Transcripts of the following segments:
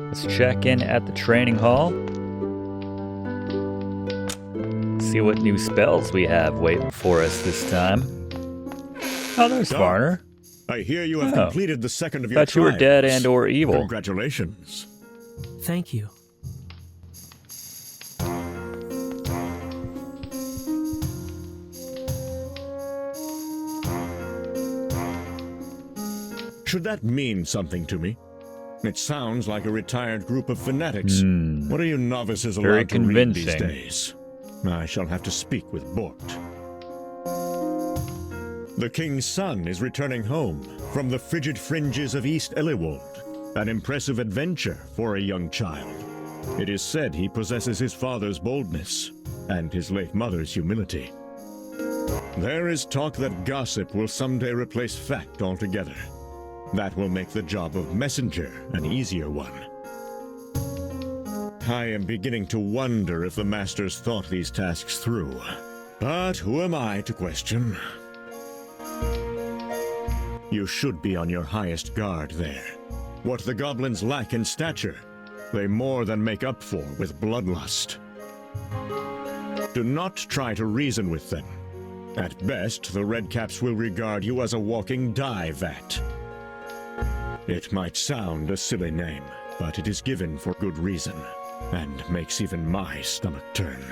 Let's check in at the training hall. See what new spells we have waiting for us this time. Oh, there's Varner. I hear you have completed the second of your Thought you were dead and or evil. Congratulations. Thank you. Should that mean something to me? It sounds like a retired group of fanatics. What are you novices allowed to read these days? I shall have to speak with Bort. The king's son is returning home from the frigid fringes of East Eliwold. An impressive adventure for a young child. It is said he possesses his father's boldness and his late mother's humility. There is talk that gossip will someday replace fact altogether. That will make the job of messenger an easier one. I am beginning to wonder if the masters thought these tasks through. But who am I to question? You should be on your highest guard there. What the goblins lack in stature, they more than make up for with bloodlust. Do not try to reason with them. At best, the Redcaps will regard you as a walking dye vat. It might sound a silly name, but it is given for good reason, and makes even my stomach turn.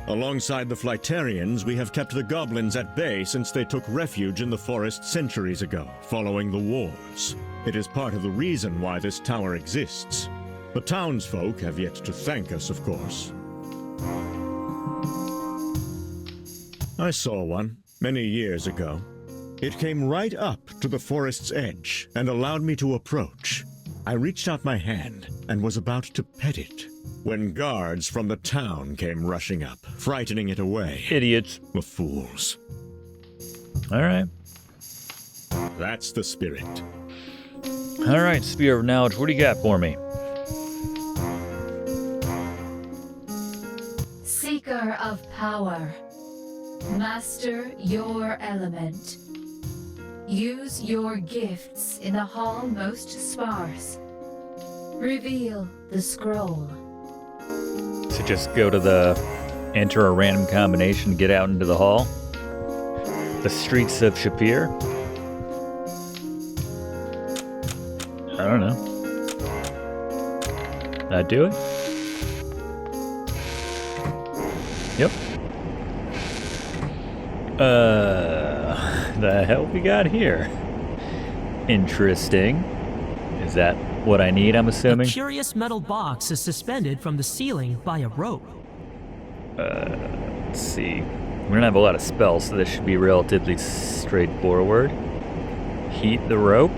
Alongside the Flightarians, we have kept the Goblins at bay since they took refuge in the forest centuries ago, following the wars. It is part of the reason why this tower exists. The townsfolk have yet to thank us, of course. I saw one many years ago. It came right up to the forest's edge and allowed me to approach. I reached out my hand and was about to pet it when guards from the town came rushing up, frightening it away. Idiots. The fools. All right. That's the spirit. All right, Spear of Knowledge, what do you got for me? Seeker of power. Master your element. Use your gifts in the hall most sparse. Reveal the scroll. So just go to enter a random combination, get out into the hall. The streets of Shapir. I don't know. That do it? Yep. The hell we got here? Interesting. Is that what I need, I'm assuming? A curious metal box is suspended from the ceiling by a rope. Let's see. We don't have a lot of spells, so this should be relatively straightforward. Heat the rope.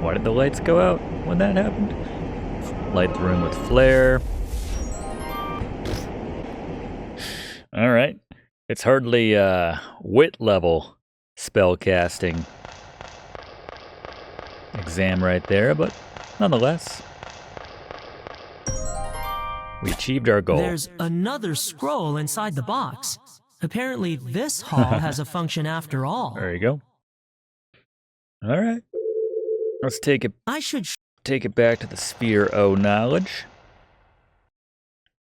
Why did the lights go out when that happened? Light the room with flare. All right. It's hardly wit level spell casting exam right there, but nonetheless, we achieved our goal. There's another scroll inside the box. Apparently this hall has a function after all. There you go. All right. Let's take it back to the Sphere O Knowledge.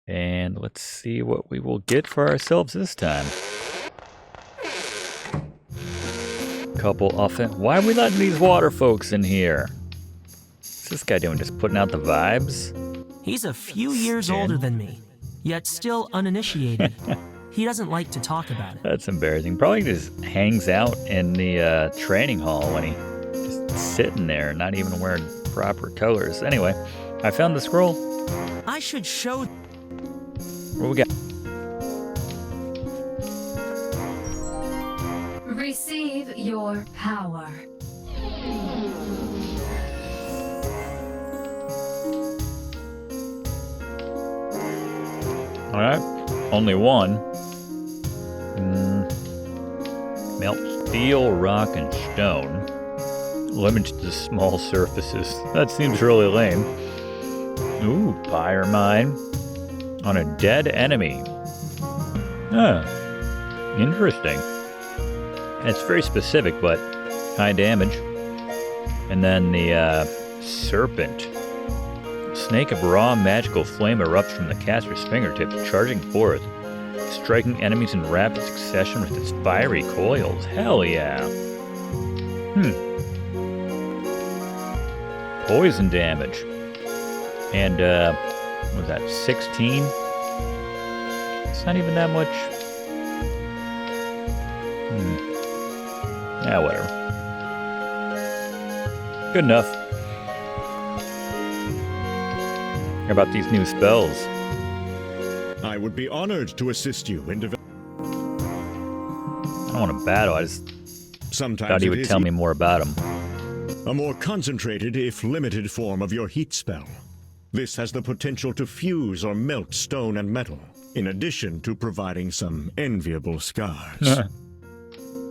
And let's see what we will get for ourselves this time. Why are we letting these water folks in here? What's this guy doing? Just putting out the vibes? He's a few years older than me, yet still uninitiated. He doesn't like to talk about it. That's embarrassing. Probably just hangs out in the training hall when he just sitting there, not even wearing proper colors. Anyway, I found the scroll. I should show... What we got? Receive your power. Alright, only one. Melt steel, rock, and stone. Limited to small surfaces. That seems really lame. Ooh, fire mine. On a dead enemy. Interesting. It's very specific, but high damage. And then the serpent. Snake of raw magical flame erupts from the caster's fingertips, charging forth, striking enemies in rapid succession with its fiery coils. Hell yeah. Poison damage. And, what was that, 16? It's not even that much. Yeah, whatever. Good enough. How about these new spells? I would be honored to assist you in developing. I don't want to battle, I just Sometimes thought he it would is tell me more about him. a more concentrated, if limited, form of your heat spell. This has the potential to fuse or melt stone and metal, in addition to providing some enviable scars.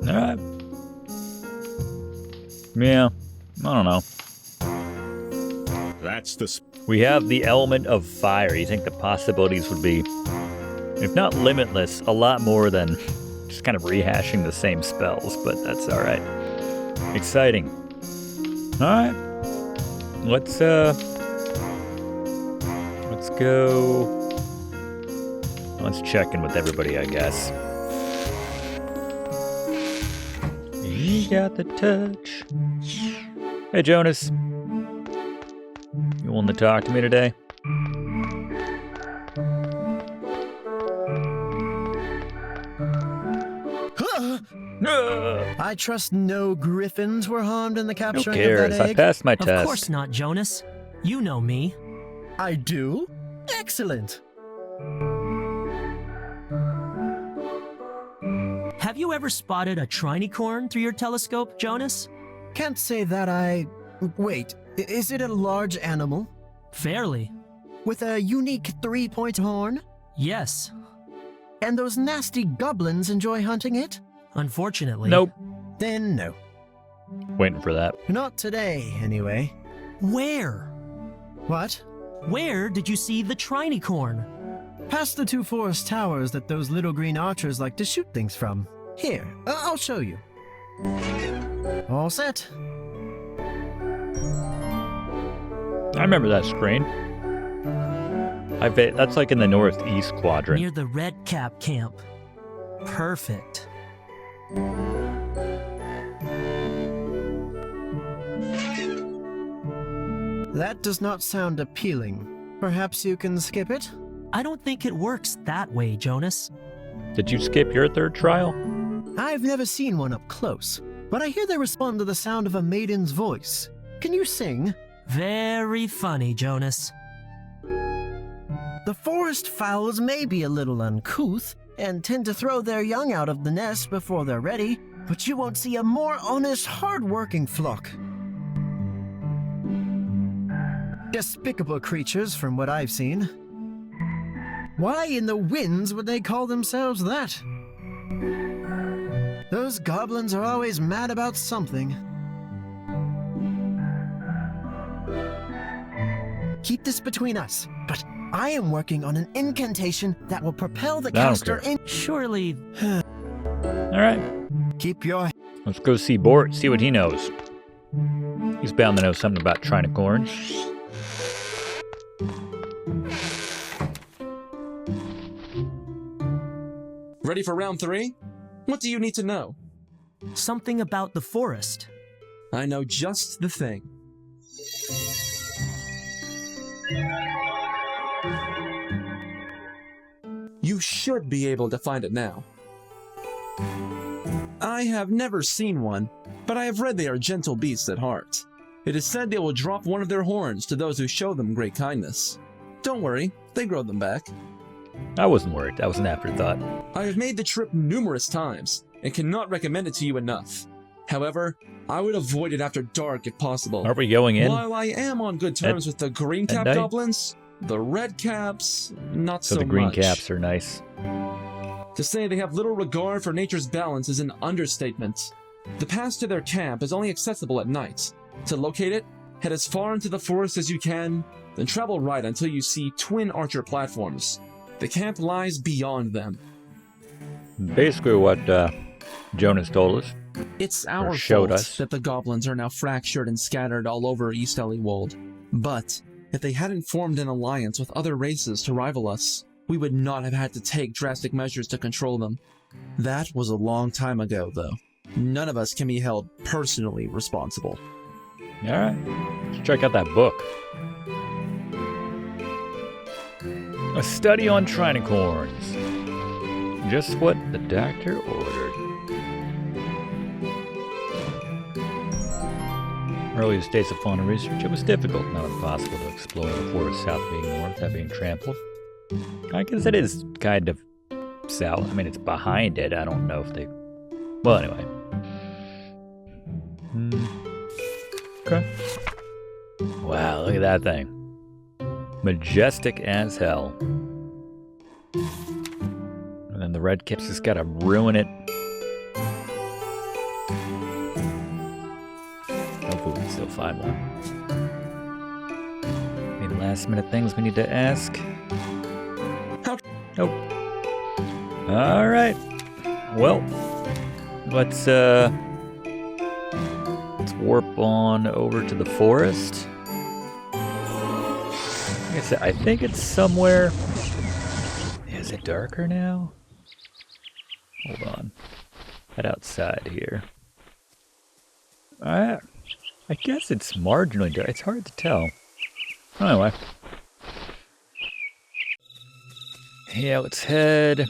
Alright. Yeah, I don't know. That's the We have the element of fire. You think the possibilities would be, if not limitless, a lot more than just kind of rehashing the same spells, but that's alright. Exciting. Alright. Let's go. Let's check in with everybody, I guess. You got the touch. Hey, Jonas. You want to talk to me today? I trust no griffins were harmed in the Who capturing cares? of that I egg. passed my Of test. course not, Jonas. You know me. I do? Excellent. Have you ever spotted a Trinicorn through your telescope, Jonas? Can't say that I... Wait, is it a large animal? Fairly. With a unique 3-point horn? Yes. And those nasty goblins enjoy hunting it? Unfortunately. Nope. Then no. Waiting for that. Not today, anyway. Where? What? Where did you see the Trinicorn? Past the 2 forest towers that those little green archers like to shoot things from. Here, I'll show you. All set. I remember that screen. I bet that's like in the northeast quadrant. Near the Red Cap camp. Perfect. That does not sound appealing. Perhaps you can skip it? I don't think it works that way, Jonas. Did you skip your third trial? I've never seen one up close, but I hear they respond to the sound of a maiden's voice. Can you sing? Very funny, Jonas. The forest fowls may be a little uncouth and tend to throw their young out of the nest before they're ready, but you won't see a more honest, hard-working flock. Despicable creatures from what I've seen. Why in the winds would they call themselves that? Those goblins are always mad about something. Keep this between us, but I am working on an incantation that will propel the I don't caster care. in. Surely. Alright. Keep your. Let's go see Bort, see what he knows. He's bound to know something about Trinicorn. Ready for round 3? What do you need to know? Something about the forest. I know just the thing. You should be able to find it now. I have never seen one, but I have read they are gentle beasts at heart. It is said they will drop one of their horns to those who show them great kindness. Don't worry, they grow them back. I wasn't worried. That was an afterthought. I have made the trip numerous times, and cannot recommend it to you enough. However, I would avoid it after dark if possible. Are we going in? While I am on good terms with the green cap night? goblins, the red caps, not so So the green much. caps are nice. To say they have little regard for nature's balance is an understatement. The path to their camp is only accessible at night. To locate it, head as far into the forest as you can, then travel right until you see twin archer platforms. The camp lies beyond them. Basically what Jonas told us. It's our showed fault us. that the goblins are now fractured and scattered all over East Elliewold. But if they hadn't formed an alliance with other races to rival us, we would not have had to take drastic measures to control them. That was a long time ago, though. None of us can be held personally responsible. Alright, let's check out that book. A study on Trinicorns. Just what the doctor ordered. Earliest days of fauna research, it was difficult, not impossible, to explore the forest south being north without being trampled. I guess it is kind of south. I mean, it's behind it. I don't know if they... Well, anyway. Okay. Wow, look at that thing. Majestic as hell. And then the red caps just gotta ruin it. Hopefully we can still find one. Any last minute things we need to ask? Nope. Alright. Well, let's warp on over to the forest. Like I said, I think it's somewhere. Is it darker now? Hold on. Head outside here. I guess it's marginally dark. It's hard to tell. Anyway. Yeah, let's head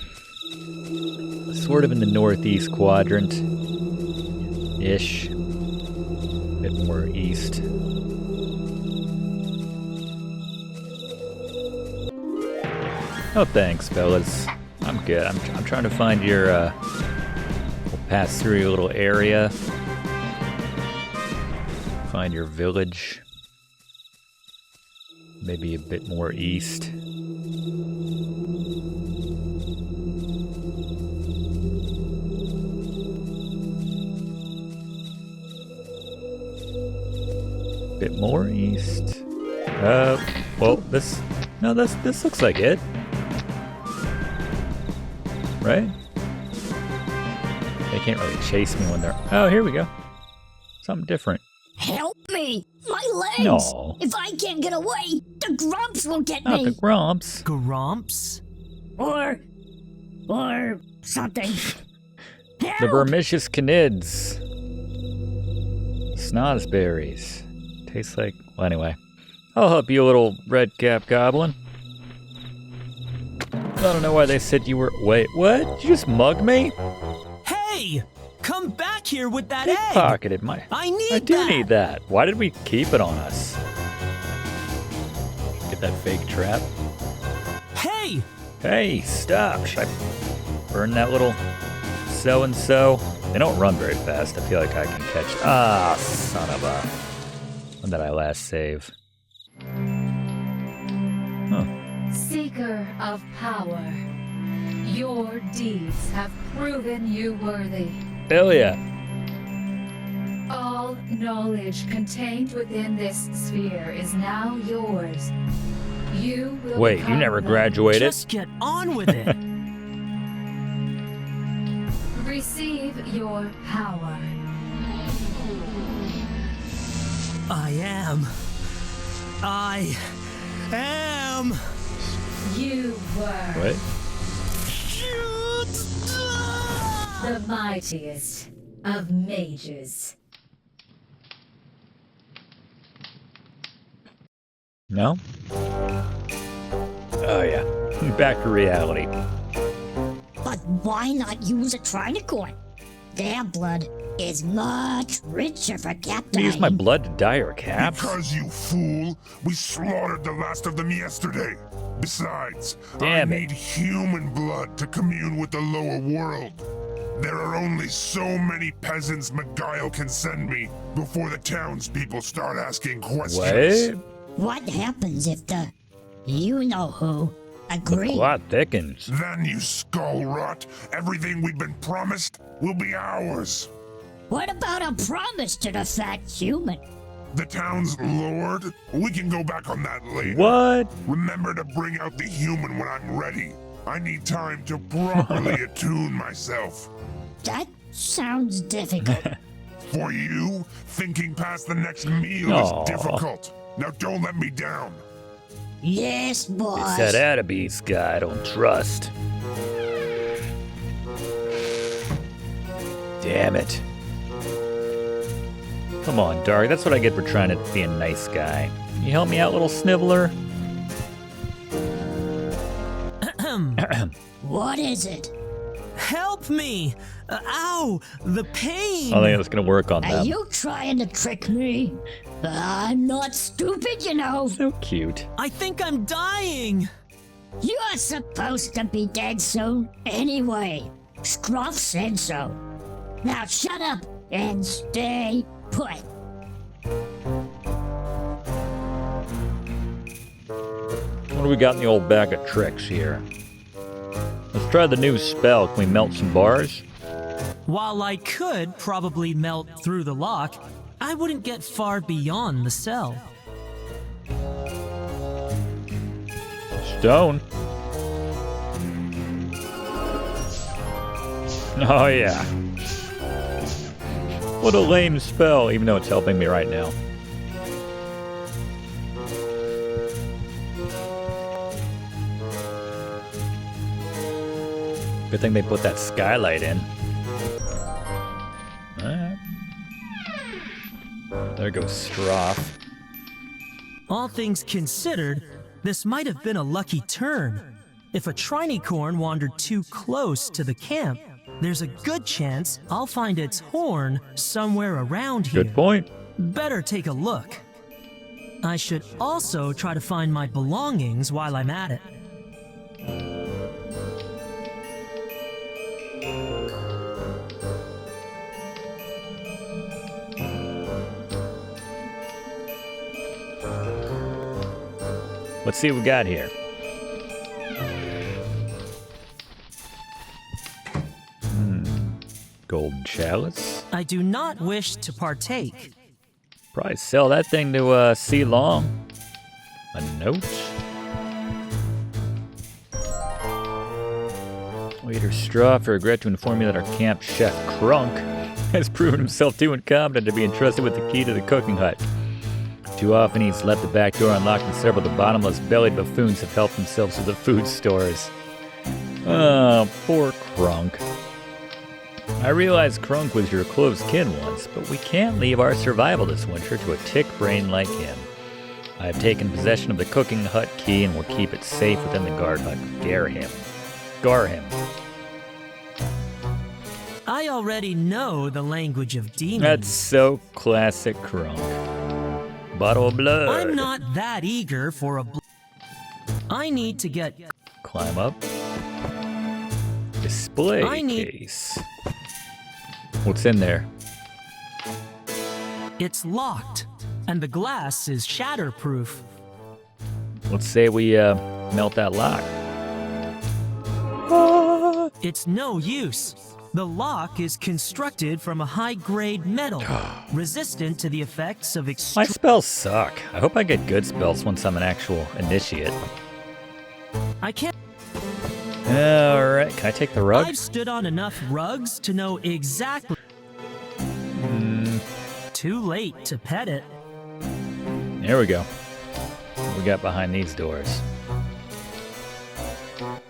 sort of in the northeast quadrant. Ish. A bit more east. Oh, thanks, fellas. I'm good. I'm trying to find your, we'll pass through your little area. Find your village. Maybe a bit more east. Bit more east. Well, this looks like it. Right? They can't really chase me when they're... Oh, here we go. Something different. Help me! My legs! No. If I can't get away, the grumps will get Not me! the grumps. Grumps? Or something. The Help! vermicious canids. Snozzberries. Tastes like... Well, anyway. I'll help you, little red-cap goblin. I don't know why they said you were... Wait, what? You just mugged me? Hey! Come back here with that egg! Pickpocketed my... I need I do that! need that. Why did we keep it on us? Get that fake trap. Hey! Hey, stop. Should I burn that little so-and-so? They don't run very fast. I feel like I can catch... Ah, son of a... When did I last save? Huh. Seeker of power, your deeds have proven you worthy. Hell yeah. All knowledge contained within this sphere is now yours. You will Wait, you become never the- graduated? Just get on with it! Receive your power. I am. You were What? the mightiest of mages. No? Oh yeah. Back to reality. But why not use a Trinicorn? Their blood is much richer for I captain. use my blood to dye her caps? Because, you fool, we slaughtered the last of them yesterday. Besides, Damn I it. need human blood to commune with the lower world. There are only so many peasants Beguile can send me before the townspeople start asking questions. What? What happens if the you-know-who The agree? plot thickens. Then, you skull rot, everything we've been promised will be ours. What about a promise to the fat human? The town's lord? We can go back on that later. What? Remember to bring out the human when I'm ready. I need time to properly attune myself. That Sounds difficult. For you, thinking past the next meal Aw. is difficult. Now don't let me down. Yes, boss. It's that Atabeast guy I don't trust. Damn it. Come on, Dark. That's what I get for trying to be a nice guy. Can you help me out, little sniveler? What is it? Help me! Ow! The pain! I think that's gonna work on Are them. you trying to trick me? I'm not stupid, you know. So cute. I think I'm dying! You're supposed to be dead soon anyway. Scruff said so. Now shut up and stay put. What do we got in the old bag of tricks here? Let's try the new spell. Can we melt some bars? While I could probably melt through the lock, I wouldn't get far beyond the cell. Stone. Oh yeah. What a lame spell, even though it's helping me right now. Good thing they put that skylight in. Alright. There goes Stroff. All things considered, this might have been a lucky turn. If a Trinicorn wandered too close to the camp, there's a good chance I'll find its horn somewhere around here. Good point. Better take a look. I should also try to find my belongings while I'm at it. Let's see what we got here. Golden chalice. I do not wish to partake. Probably sell that thing to C Long. A note. Waiter Stroff, I regret to inform you that our camp chef Crunk has proven himself too incompetent to be entrusted with the key to the cooking hut. Too often he's left the back door unlocked and several of the bottomless-bellied buffoons have helped themselves to the food stores. Oh, poor Crunk. I realize Crunk was your close kin once, but we can't leave our survival this winter to a tick brain like him. I have taken possession of the cooking hut key and will keep it safe within the guard hut. Gar him. I already know the language of demons. That's so classic Crunk. Bottle of blood. I'm not that eager for a I need to get... Climb up. Display I need- case. What's in there? It's locked, and the glass is shatterproof. Let's say we melt that lock. It's no use. The lock is constructed from a high-grade metal, resistant to the effects of My extreme... spells suck. I hope I get good spells once I'm an actual initiate. I can't... Alright, can I take the rug? I've stood on enough rugs to know exactly... Too late to pet it. There we go. What we got behind these doors?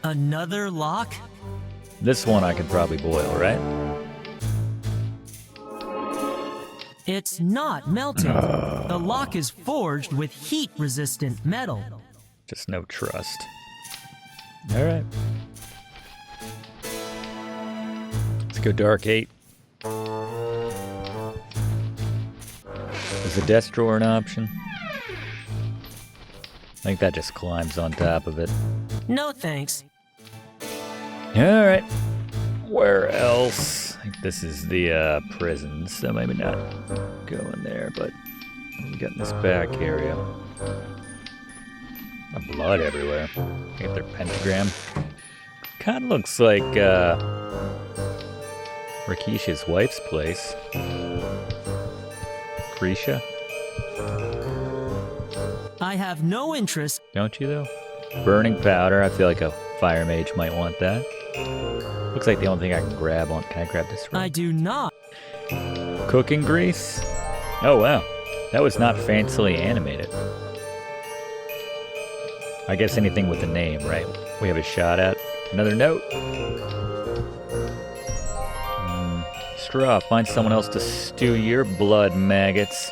Another lock? This one I could probably boil, right? It's not melting. The lock is forged with heat-resistant metal. Just no trust. Alright. Let's go Dark 8. Is the desk drawer an option? I think that just climbs on top of it. No thanks. Alright. Where else? I think this is the prison, so maybe not go in there, but we got in this back area. Blood everywhere. Got their pentagram. Kinda looks like Rakisha's wife's place. Krisha? I have no interest. Don't you though? Burning powder. I feel like a Fire Mage might want that. Looks like the only thing I can grab on. Can I grab this I rug? do not. Cooking grease? Oh wow. That was not fancily animated. I guess anything with a name, right? We have a shot at. Another note. Straw, find someone else to stew your blood, maggots.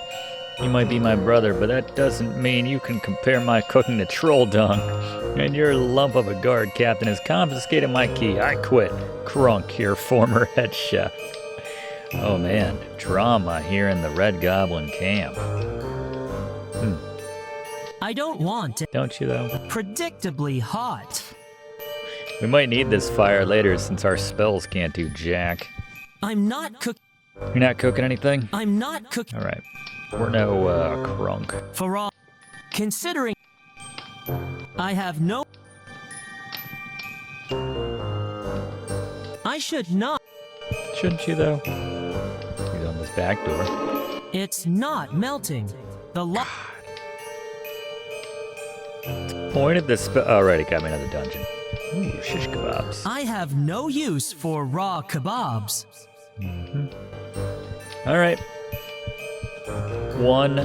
You might be my brother, but that doesn't mean you can compare my cooking to troll dung. And your lump of a guard captain has confiscated my key. I quit. Crunk, your former head chef. Oh man, drama here in the Red Goblin camp. I don't want it. Don't you though? Predictably hot. We might need this fire later since our spells can't do jack. I'm not cooking. You're not cooking anything? I'm not cooking Alright. We're no crunk. for all. Considering I have no. I should not. Shouldn't you though? He's on this back door. It's not melting. The lock. Point of this spell. Alright, it got me another dungeon. Ooh, shish kebabs. I have no use for raw kebabs. Alright. One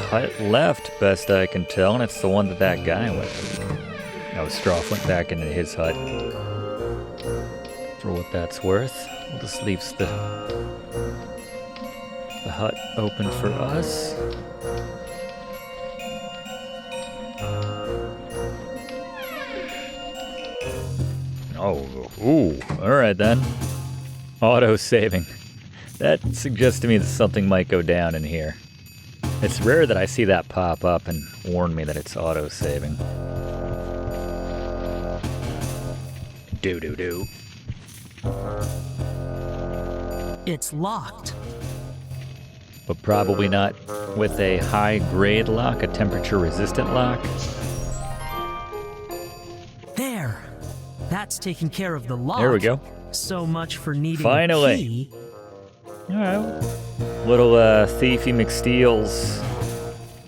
hut left, best I can tell, and it's the one that guy went to. Now Stroff went back into his hut. For what that's worth. We'll just leave the hut open for us. Oh, ooh, alright then. Auto-saving. That suggests to me that something might go down in here. It's rare that I see that pop up and warn me that it's auto-saving. Do-do-do. It's locked. But probably not with a high-grade lock, a temperature-resistant lock. There. That's taking care of the lock. There we go. So much for needing Finally. a key. Alright. Little Thiefy McSteels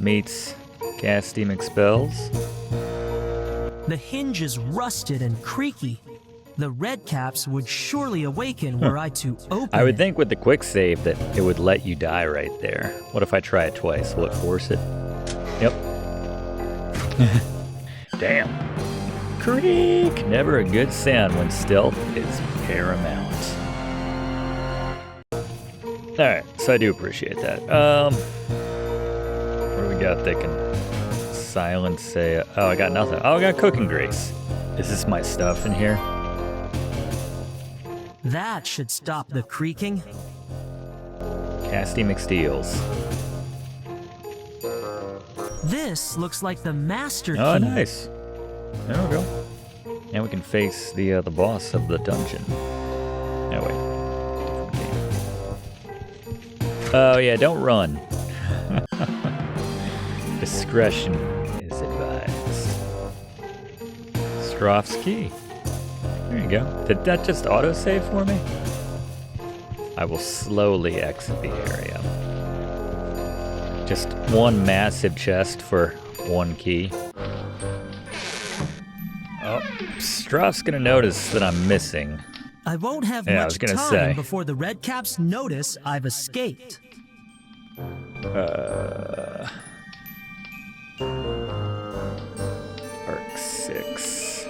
meets Casty McSpells. The hinge is rusted and creaky. The red caps would surely awaken were I to open I would it. think with the quick save that it would let you die right there. What if I try it twice? Will it force it? Yep. Damn. Creak! Never a good sound when stealth is paramount. Alright, so I do appreciate that. What do we got that can silence say... Oh, I got nothing. Oh, I got cooking grease. Is this my stuff in here? That should stop the creaking. Casty McSteels. This looks like the master Oh, key. nice. There we go. Now we can face the boss of the dungeon. Oh, wait. Oh, yeah, don't run. Discretion is advised. Stroff's key. There you go. Did that just autosave for me? I will slowly exit the area. Just one massive chest for one key. Oh, Stroff's gonna notice that I'm missing. I won't have Yeah, I much was gonna time say. before the red caps notice I've escaped. Arc 6.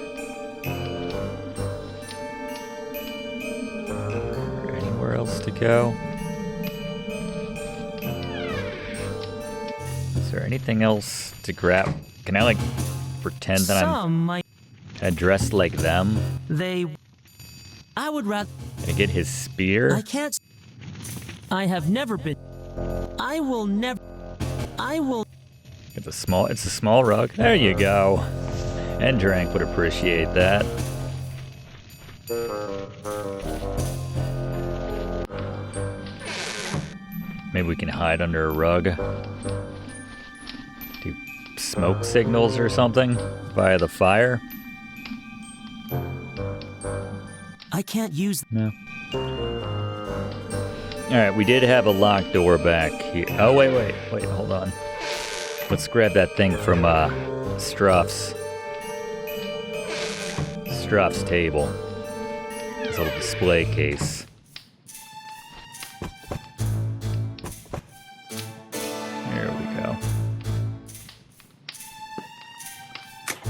Anywhere else to go? Is there anything else to grab? Can I, like, pretend that Some might. I'm dressed like them? I would rather. Can I get his spear? I can't. I have never been. I will never. I will. It's a small rug. There you go. And Drank would appreciate that. Maybe we can hide under a rug. Do smoke signals or something via the fire? I can't use. No. Alright, we did have a locked door back here. Oh, wait, hold on. Let's grab that thing from Stroff's Stroph's table. His little display case. There we go.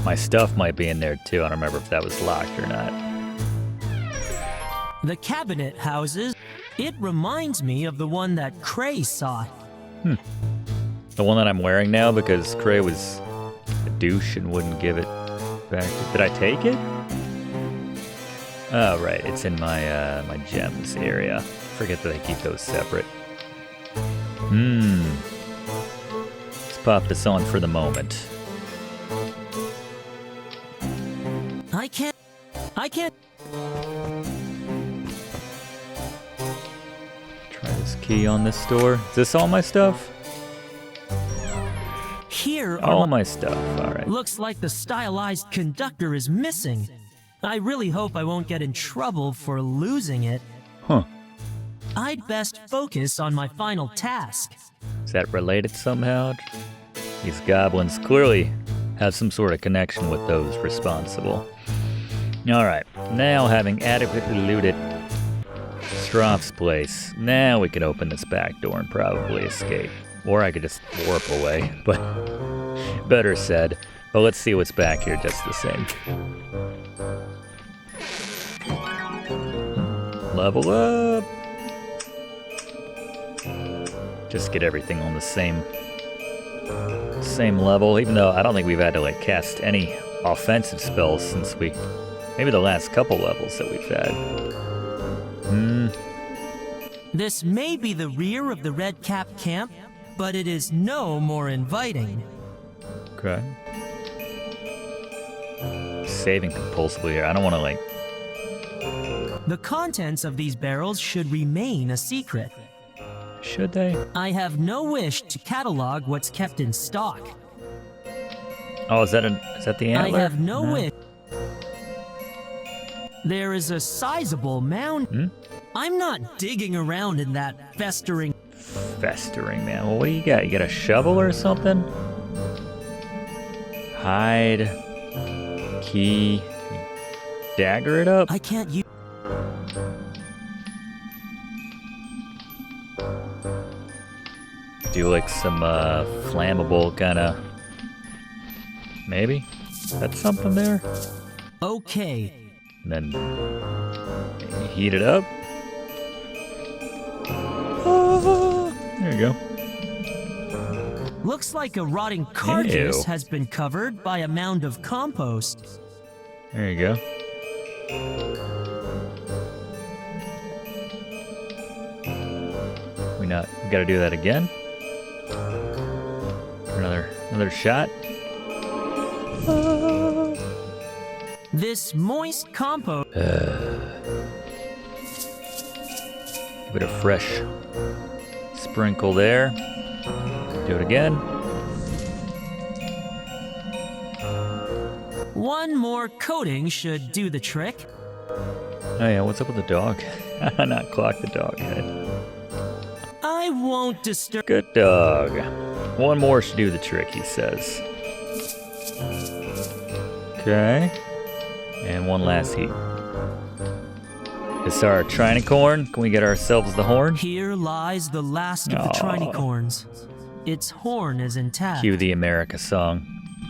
My stuff might be in there too. I don't remember if that was locked or not. The cabinet houses. It reminds me of the one that Cray saw. The one that I'm wearing now, because Cray was a douche and wouldn't give it back. Did I take it? Oh, right. It's in my my gems area. Forget that I keep those separate. Let's pop this on for the moment. I can't. Try this key on this door. Is this all my stuff? Here are All my stuff. All right. Looks like the stylized conductor is missing. I really hope I won't get in trouble for losing it. Huh. I'd best focus on my final task. Is that related somehow? These goblins clearly have some sort of connection with those responsible. Alright, now having adequately looted Stroph's place, now we can open this back door and probably escape. Or I could just warp away, but better said. But let's see what's back here just the same. Level up! Just get everything on the same level, even though I don't think we've had to like cast any offensive spells since maybe the last couple levels that we've had. This may be the rear of the Red Cap camp, but it is no more inviting. Okay. Saving compulsively here. I don't want to like... The contents of these barrels should remain a secret. Should they? I have no wish to catalog what's kept in stock. Oh, is that the antler? I have no wish. There is a sizable mound. I'm not digging around in that festering. Festering, man. Well, what do you got? You got a shovel or something? Hide. Key. Dagger it up? I can't use. Do like some flammable kind of. Maybe? That's something there? Okay. And then heat it up. There you go. Looks like a rotting carcass Ew. has been covered by a mound of compost. There you go. We gotta do that again? Another shot? This moist compost. Give it a fresh sprinkle there. Do it again. One more coating should do the trick. Oh yeah, what's up with the dog? Not Clock the dog head. I won't disturb. Good dog. One more should do the trick, he says. Okay. And one last heat. It's our Trinicorn. Can we get ourselves the horn? Here lies the last of the Trinicorns. Its horn is intact. Cue the America song.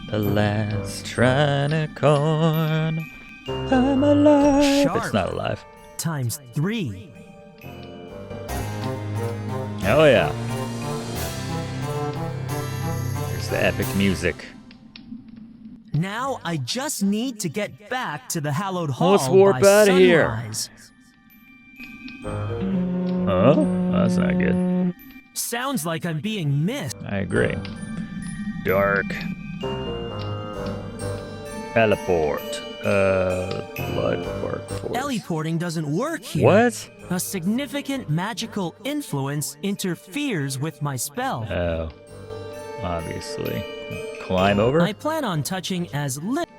The last Trinicorn. I'm alive. Sharp. It's not alive. Times 3. Oh yeah. There's the epic music. Now I just need to get back to the hallowed hall Let's warp by out of here. sunrise. Oh, that's not good. Sounds like I'm being missed. I agree. Dark. Teleport. Blood bark force. Teleporting doesn't work here. What? A significant magical influence interferes with my spell. Oh. Obviously. Climb over? I plan on touching as little.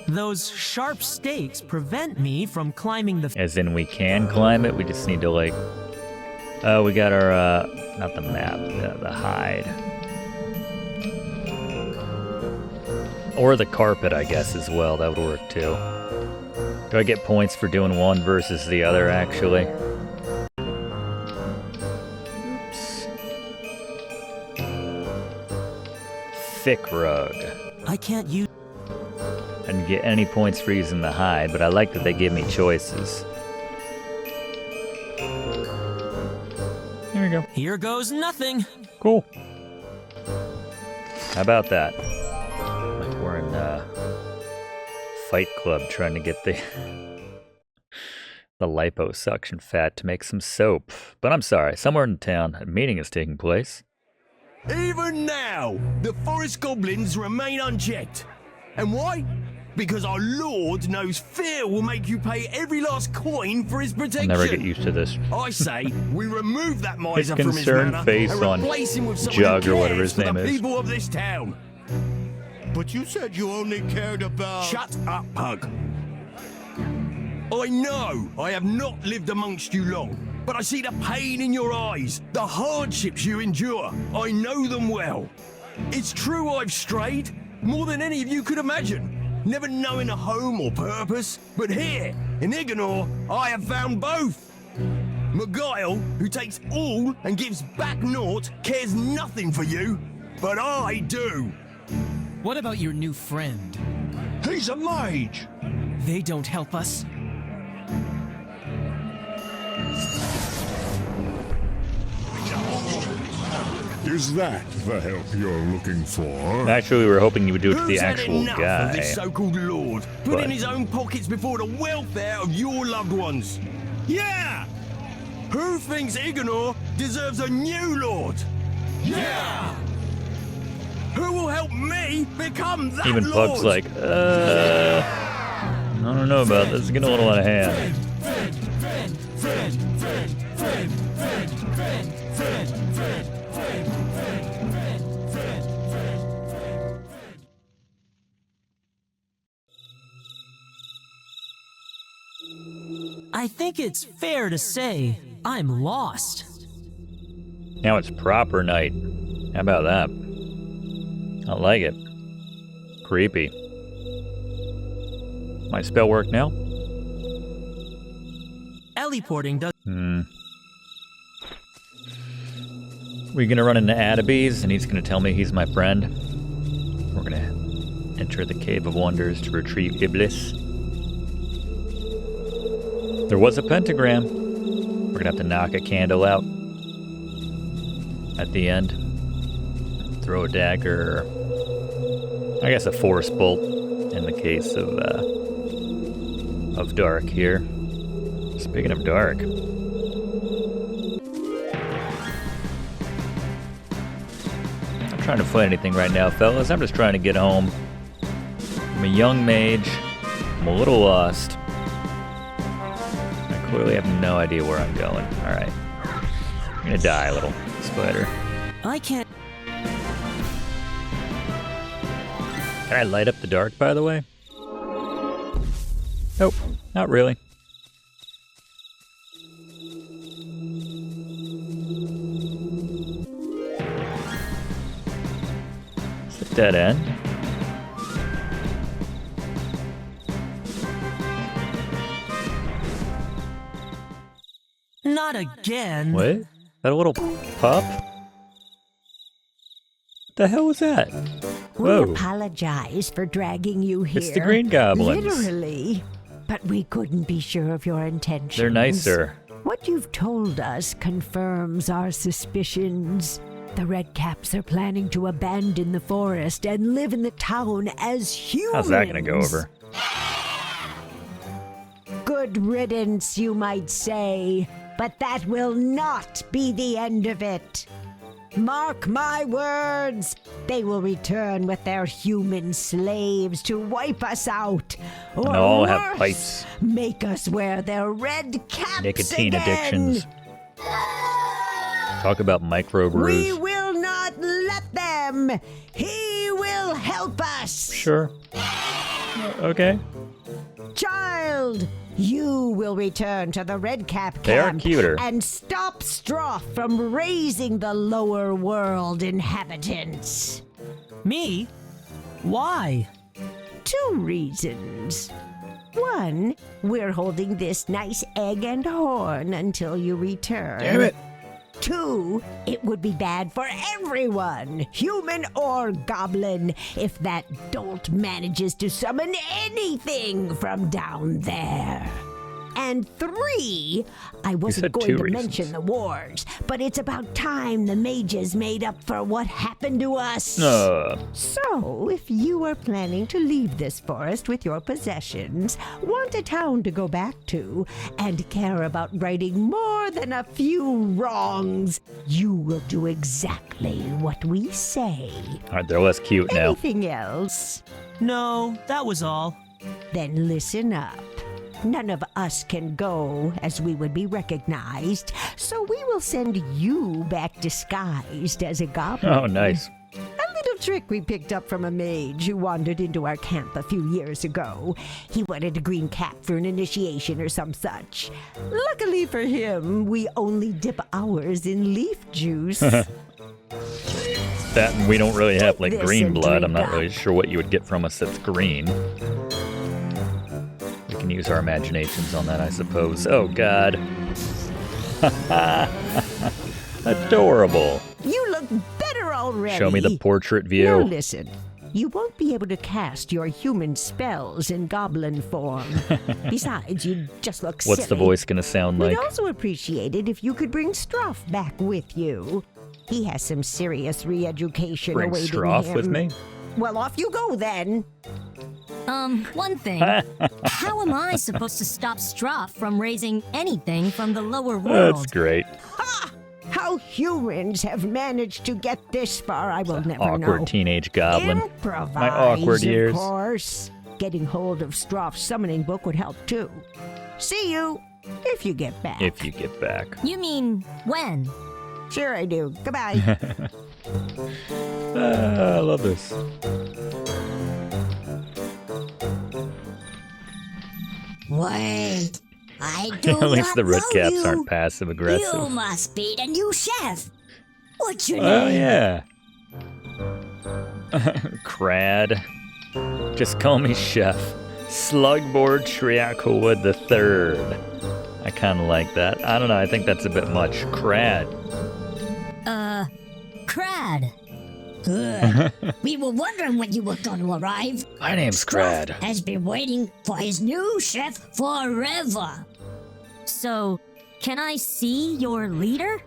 Those sharp stakes prevent me from climbing the. As in we can climb it, we just need to like... Oh, we got our, not the map, the hide. Or the carpet, I guess, as well. That would work too. Do I get points for doing one versus the other, actually? Oops. Thick rug. I can't use. I didn't get any points for using the hide, but I like that they give me choices. There we go. Here goes nothing. Cool. How about that? Like we're in Fight Club trying to get the liposuction fat to make some soap. But I'm sorry, somewhere in town, a meeting is taking place. Even now, the forest goblins remain unchecked. And why? Because our Lord knows fear will make you pay every last coin for his protection. I'll never get used to this. I say we remove that His miser from his concerned manor face and on replace him with someone Jug who or whatever cares his for name the is. people of this town. But you said you only cared about... Shut up, Pug. I know I have not lived amongst you long, but I see the pain in your eyes, the hardships you endure. I know them well. It's true I've strayed, more than any of you could imagine, never knowing a home or purpose, but here, in Ignore, I have found both. Miguel, who takes all and gives back naught, cares nothing for you, but I do. What about your new friend? He's a mage! They don't help us. Is that the help you're looking for? Actually, we were hoping you would do it to the Who's had actual enough guy. of this so-called lord, But- putting his own pockets before the welfare of your loved ones? Yeah! Who thinks Ignore deserves a new lord? Yeah! Who will help me become that Even lord? Pug's like, I don't know about this. It's getting a little out of hand. I think it's fair to say I'm lost. Now it's proper night. How about that? I like it. Creepy. My spell work now? Teleporting does. We're gonna run into Adabes, and he's gonna tell me he's my friend. We're gonna enter the Cave of Wonders to retrieve Iblis. There was a pentagram. We're gonna have to knock a candle out at the end. Throw a dagger, or I guess a force bolt in the case of dark here. Speaking of dark. I'm trying to fight anything right now, fellas. I'm just trying to get home. I'm a young mage. I'm a little lost. I clearly have no idea where I'm going. Alright. I'm gonna die, little spider. I can't. Can I light up the dark, by the way? Nope, not really. It's a dead end. Not again. What? That a little pup? What the hell was that? We Whoa. apologize for dragging you here. It's the Green Goblins. Literally. But we couldn't be sure of your intentions. They're nicer. What you've told us confirms our suspicions. The Redcaps are planning to abandon the forest and live in the town as humans. How's that gonna go over? Good riddance, you might say. But that will not be the end of it. Mark my words, they will return with their human slaves to wipe us out. Or And all have worse, pipes. make us wear their red caps Nicotine again. addictions. Talk about microbrews. We will not let them. He will help us. Sure. Okay. Child, you will return to the Redcap They are camp cuter. and stop Stroff from raising the lower world inhabitants. Me? Why? 2 reasons. 1, we're holding this nice egg and horn until you return. Damn it. 2, it would be bad for everyone, human or goblin, if that dolt manages to summon anything from down there. And 3, I wasn't going two to reasons. mention the wars, but it's about time the mages made up for what happened to us. So, if you are planning to leave this forest with your possessions, want a town to go back to, and care about righting more than a few wrongs, you will do exactly what we say. Alright, they're less cute now. Anything else? No, that was all. Then listen up. None of us can go, as we would be recognized, so we will send you back disguised as a goblin. Oh, nice. A little trick we picked up from a mage who wandered into our camp a few years ago. He wanted a green cap for an initiation or some such. Luckily for him, we only dip ours in leaf juice. That, and we don't really have, like, Take this green and blood. I'm drink not really up. sure what you would get from us that's green. We can use our imaginations on that, I suppose. Oh, God. Adorable. You look better already. Show me the portrait Now view. listen, you won't be able to cast your human spells in goblin form. Besides, you just look silly. What's the voice gonna sound We'd like? also appreciate it if you could bring Struff back with you. He has some serious re-education Bring awaiting Struff him. with me? Well, off you go then. One thing. How am I supposed to stop Struff from raising anything from the lower world? That's great. Ha! How humans have managed to get this far, I will never know. Awkward teenage goblin. Improvise, My awkward years. Of course. Getting hold of Struff's summoning book would help too. See you if you get back. If you get back. You mean when? Sure I do. Goodbye. I love this. Wait, I do At least not the red know caps you. aren't passive aggressive. You must be the new chef. What's your Oh, name? yeah. Crad. Just call me Chef. Slugboard Shriakwood the Third. I kind of like that. I don't know, I think that's a bit much. Crad. Crad. Good. We were wondering when you were going to arrive. My name's Crad. Has been waiting for his new chef forever. So, can I see your leader?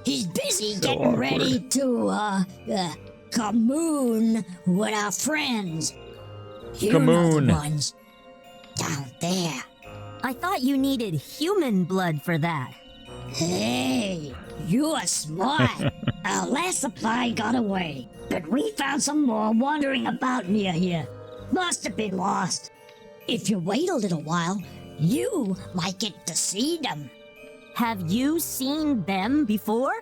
He's busy So getting awkward. ready to, commune with our friends. You know Commune. the ones down there. I thought you needed human blood for that. Hey, you are smart. Our last supply got away, but we found some more wandering about near here. Must have been lost. If you wait a little while, you might get to see them. Have you seen them before?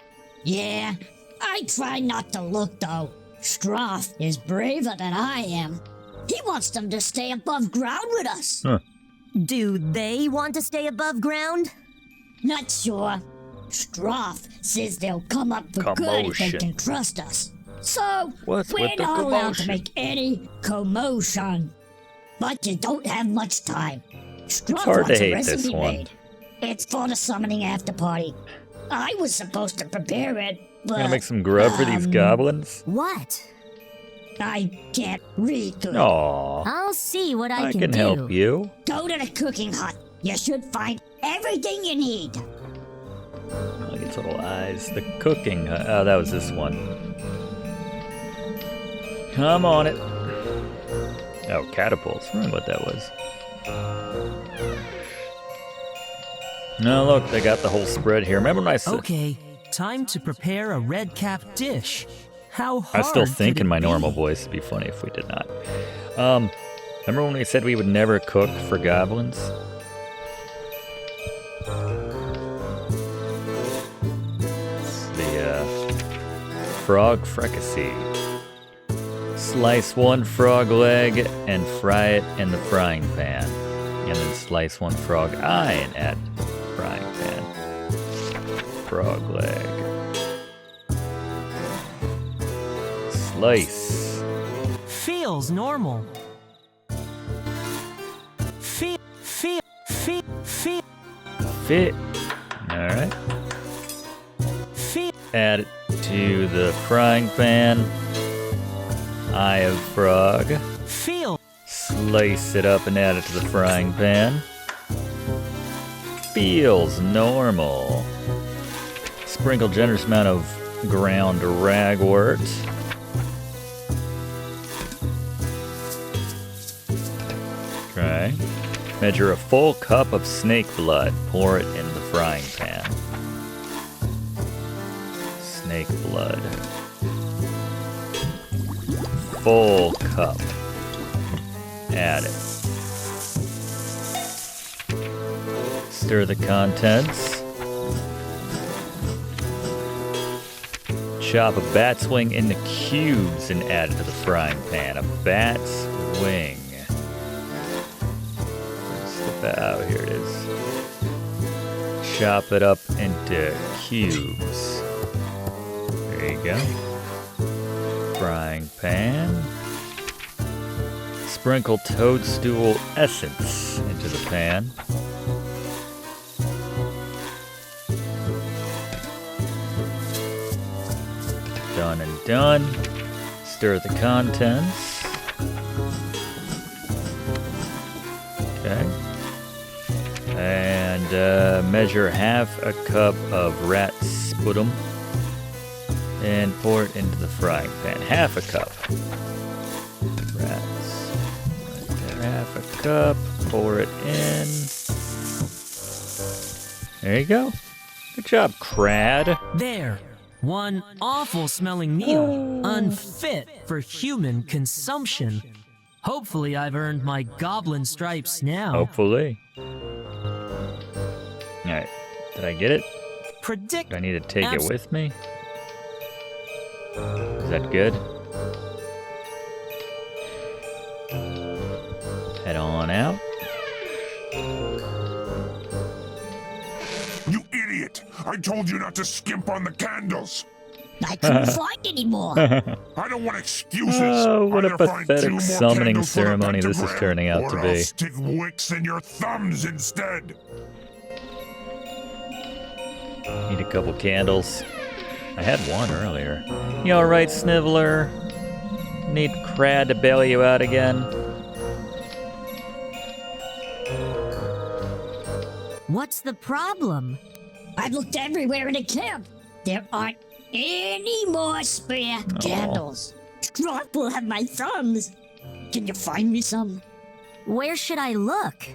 Yeah, I try not to look though. Struff is braver than I am. He wants them to stay above ground with us. Huh. Do they want to stay above ground? Not sure. Struff says they'll come up for good if they Commotion. can trust us. So, What's we're with the not allowed to commotion? make any commotion. But you don't have much time. Struff hard to wants a hate this recipe one. made. It's for the summoning after party. I was supposed to prepare it, but Gonna make some grub for these goblins? What? I can't read good. Aw. I'll see what I I can can do. help you. Go to the cooking hut. You should find everything you need. Look at its little eyes. The cooking. Oh, that was this one. Come on it. Oh, catapults. I remember what that was. No, look, they got the whole spread here. Remember when I said... Okay, time to prepare a red cap dish. How I hard still could think it in my be? normal voice it'd be funny if we did not. Remember when we said we would never cook for goblins? The frog fricassee. Slice one frog leg and fry it in the frying pan. And then slice one frog eye in that frying pan. Frog leg. Slice. Feels normal. Fit. Alright. Add it to the frying pan. Eye of frog. Slice it up and add it to the frying pan. Feels normal. Sprinkle generous amount of ground ragwort. Okay. Measure a full cup of snake blood. Pour it in the frying pan. Snake blood. Full cup. Add it. Stir the contents. Chop a bat's wing into cubes and add it to the frying pan. A bat's wing. Oh, here it is. Chop it up into cubes. There you go. Frying pan. Sprinkle toadstool essence into the pan. Done and done. Stir the contents. Okay. And measure half a cup of rat sputum and pour it into the frying pan. Half a cup. Rats. Right there, half a cup. Pour it in. There you go. Good job, Crad. There. One awful smelling meal, unfit for human consumption. Hopefully I've earned my goblin stripes now. Hopefully. Alright, did I get it? Predict. Do I need to take it with me? Is that good? Head on out. You idiot! I told you not to skimp on the candles! I couldn't find any more. I don't want excuses. Oh, what a Either find 2 pathetic more summoning candles for the ceremony this is pentagram, turning out to or be. I'll stick wicks in your thumbs instead. Need a couple candles. I had one earlier. You alright, Sniveler? Need Crad to bail you out again? What's the problem? I've looked everywhere in the camp. There aren't any more spare candles. Strop will have my thumbs. Can you find me some? Where should I look?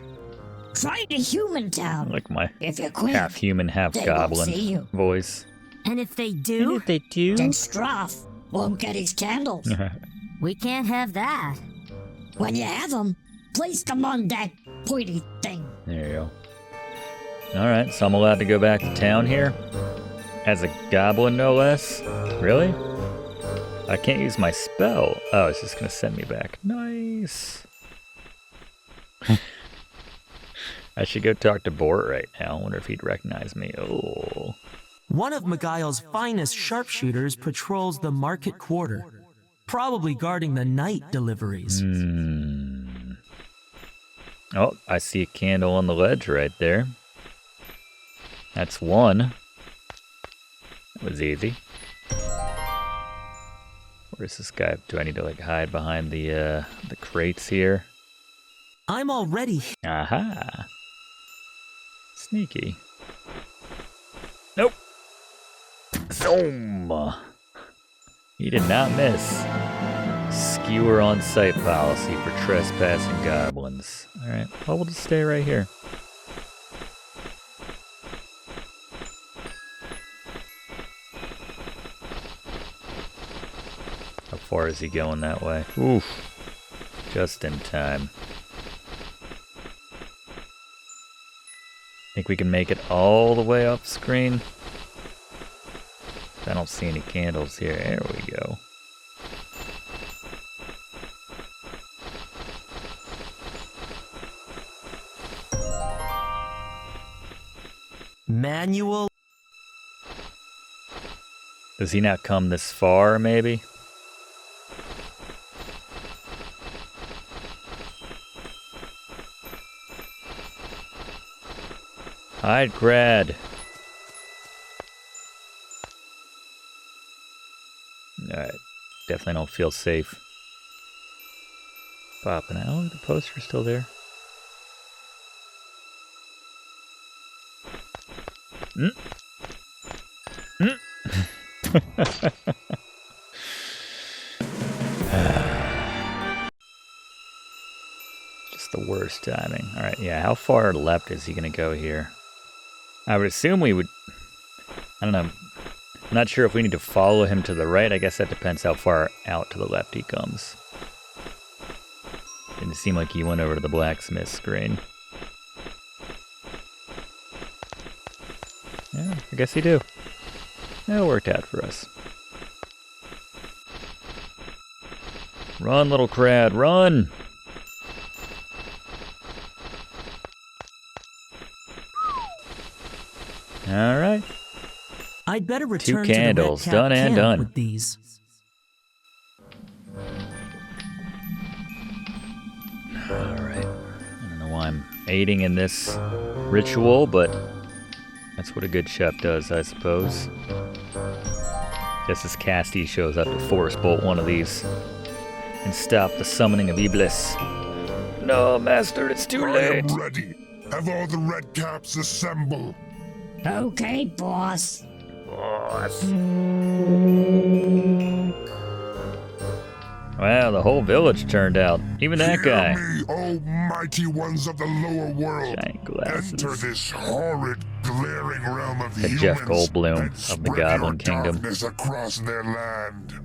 Try the human town. Like my If you're quick, half human, half they won't see goblin you. voice. And if they do? Then Stroff won't get his candles. We can't have that. When you have them, place them on that pointy thing. There you go. Alright, so I'm allowed to go back to town here? As a goblin, no less? Really? I can't use my spell. Oh, it's just gonna send me back. Nice. I should go talk to Bort right now. I wonder if he'd recognize me. Oh. One of Magail's finest sharpshooters patrols the market quarter, probably guarding the night deliveries. Oh, I see a candle on the ledge right there. That's one. That was easy. Where's this guy? Do I need to like hide behind the crates here? I'm already. Aha. Sneaky. Nope. Zoom. He did not miss. Skewer on sight policy for trespassing goblins. Alright, well, we'll just stay right here. How far is he going that way? Oof. Just in time. Think we can make it all the way off screen? I don't see any candles here. There we go. Manual. Does he not come this far, maybe? Hide, Grad. Alright. Definitely don't feel safe. Popping out. Oh, the poster's still there. Just the worst timing. Alright, yeah, how far left is he gonna go here? I would assume we would... I don't know. I'm not sure if we need to follow him to the right. I guess that depends how far out to the left he comes. Didn't seem like he went over to the blacksmith screen. Yeah, I guess he do. That worked out for us. Run, little crad, run! Alright. I'd better return 2 candles, to the Red Cap done and camp done. with these. Alright. I don't know why I'm aiding in this ritual, but that's what a good chef does, I suppose. Just as Casty shows up to force bolt one of these and stop the summoning of Iblis. No, Master, it's too I late. am ready. Have all the red caps assemble. Okay, boss. Wow, the whole village turned out. Even that guy. Hear me, O mighty ones of the lower world. Giant glasses. Enter this horrid, glaring realm of The humans Jeff Goldblum and of the spread Goblin your Kingdom. darkness across their land.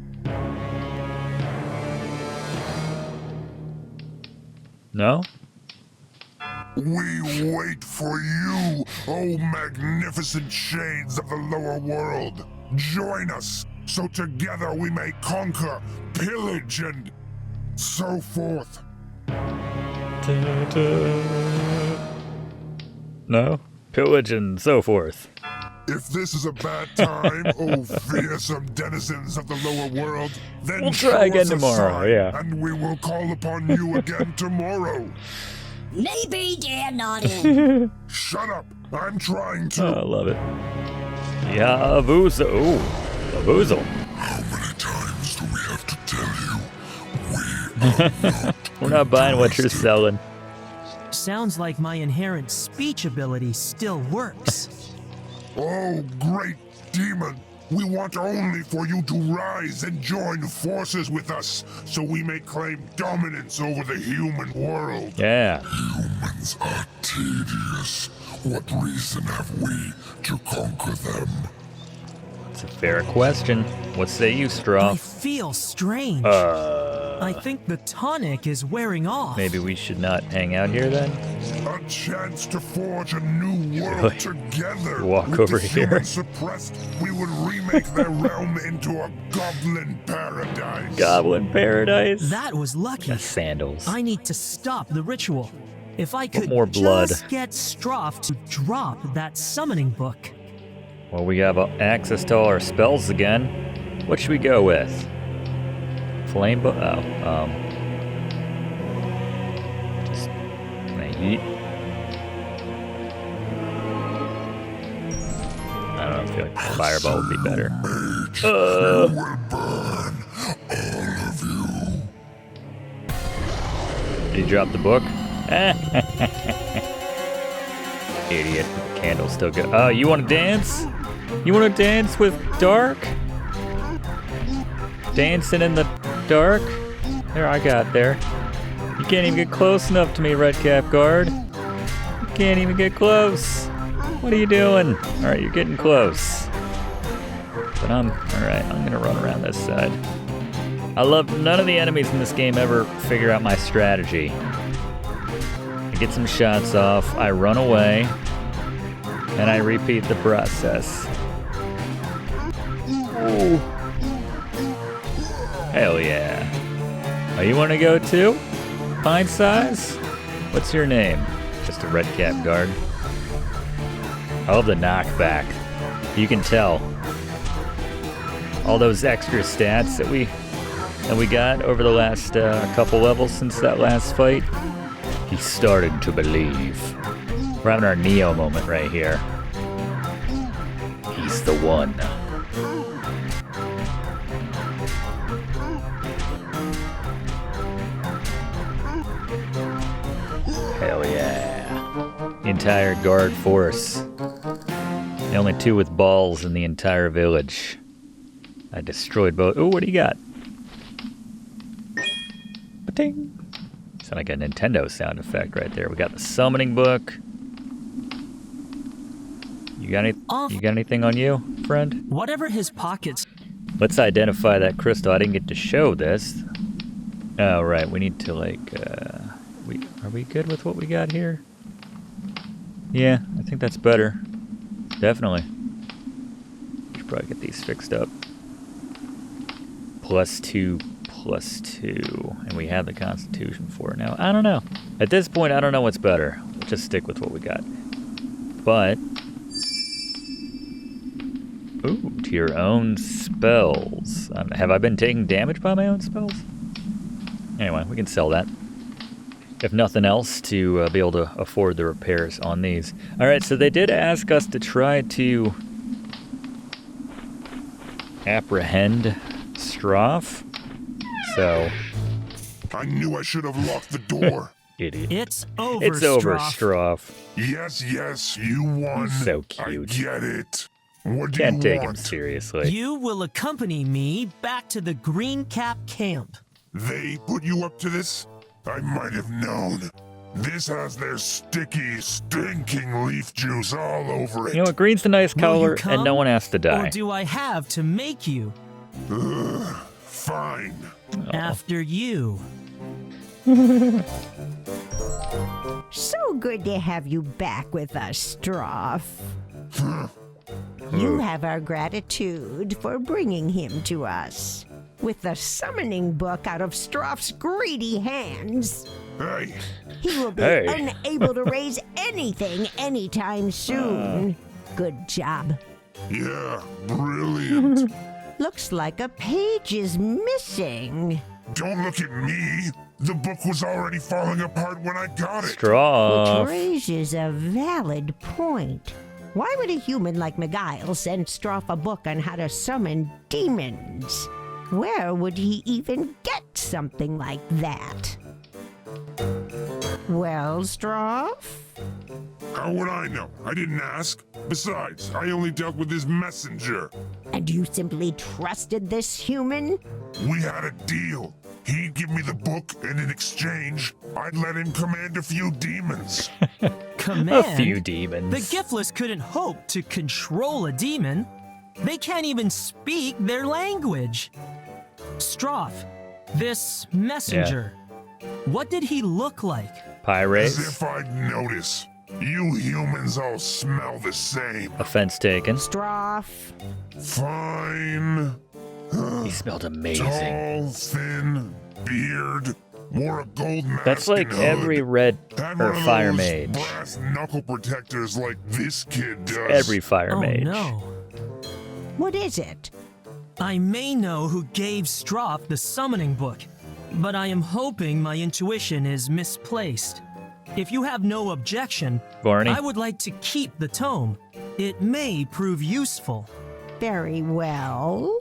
No? We wait for you, O magnificent shades of the lower world. Join us, so together we may conquer, pillage, and so forth. No? Pillage and so forth. If this is a bad time, O fearsome denizens of the lower world, then We'll try show again us a tomorrow, sign, yeah. and we will call upon you again tomorrow. Maybe they're not in. Shut up! I'm trying to. Oh, I love it. Yavuzo. Ooh, Yavuzo. How many times do we have to tell you? We are not We're not buying what you're selling. Sounds like my inherent speech ability still works. Oh, great demon! We want only for you to rise and join forces with us, so we may claim dominance over the human world. Yeah. Humans are tedious. What reason have we to conquer them? It's a fair question. What say you, Straw? I feel strange. I think the tonic is wearing off. Maybe we should not hang out here then? A chance to forge a new world together. Walk With over the here. humans suppressed, we would remake their realm into a goblin paradise. Goblin paradise? That was lucky. The sandals. I need to stop the ritual. If I could more blood. just get Stroff to drop that summoning book. Well, we have access to all our spells again. What should we go with? Flame bow? Oh, just can I eat? I don't know, I feel like fireball would be better. Mage, you will burn, all of you. Did you drop the book? Idiot. The candle's still good. Oh, you want to dance? You want to dance with Dark? Dancing in the dark? There, I got there. You can't even get close enough to me, Redcap Guard. You can't even get close. What are you doing? Alright, you're getting close. But alright, I'm gonna run around this side. I love none of the enemies in this game ever figure out my strategy. I get some shots off, I run away, and I repeat the process. Ooh. Hell yeah. Oh, you want to go too? Pint size? What's your name? Just a red cap guard. I love the knockback. You can tell. All those extra stats that we got over the last couple levels since that last fight. He's starting to believe. We're having our Neo moment right here. He's the one. Hell yeah. Entire guard force. The only two with balls in the entire village. I destroyed both. Oh, what do you got? Ba-ting. Sound like a Nintendo sound effect right there. We got the summoning book. You got anything on you, friend? Whatever his pockets. Let's identify that crystal. I didn't get to show this. Oh, right. We need to, like, are we good with what we got here? Yeah, I think that's better. Definitely. Should probably get these fixed up. +2, +2. And we have the Constitution for it now. I don't know. At this point, I don't know what's better. We'll just stick with what we got. But... ooh, to your own spells. Have I been taking damage by my own spells? Anyway, we can sell that. If nothing else, to be able to afford the repairs on these. Alright, so they did ask us to try to apprehend Stroff. So... I knew I should have locked the door. Idiot. It's over, It's over, Stroff. Stroff. Yes, you won. So cute. I get it. What do Can't you take him want? seriously. You will accompany me back to the Green Cap camp. They put you up to this? I might have known. This has their sticky, stinking leaf juice all over it. You know what? Green's the nice Will color, you come, and no one has to Or die. do I have to make you? Fine. After you. So good to have you back with us, Stroff. You have our gratitude for bringing him to us. With the summoning book out of Stroff's greedy hands, Hey, he will be Hey. unable to raise anything anytime soon. Good job. yeah, brilliant. Looks like a page is missing. Don't look at me. The book was already falling apart when I got it. Stroff. Which raises a valid point. Why would a human like Miguel send Stroff a book on how to summon demons? Where would he even get something like that? Well, Stroff? How would I know? I didn't ask. Besides, I only dealt with his messenger. And you simply trusted this human? We had a deal. He'd give me the book, and in exchange, I'd let him command a few demons. Command? A few demons. The giftless couldn't hope to control a demon. They can't even speak their language. Stroff, this messenger, what did he look like? Pirates. As if I'd notice. You humans all smell the same. Offense taken. Stroff? Fine. He smelled amazing. Tall, thin, beard, wore a gold mask. That's like and hood. every red Had or one of fire those mage. brass knuckle protectors like this kid does. Every fire Oh mage. no. What is it? I may know who gave Stroff the summoning book, but I am hoping my intuition is misplaced. If you have no objection, Barney. I would like to keep the tome. It may prove useful. Very well.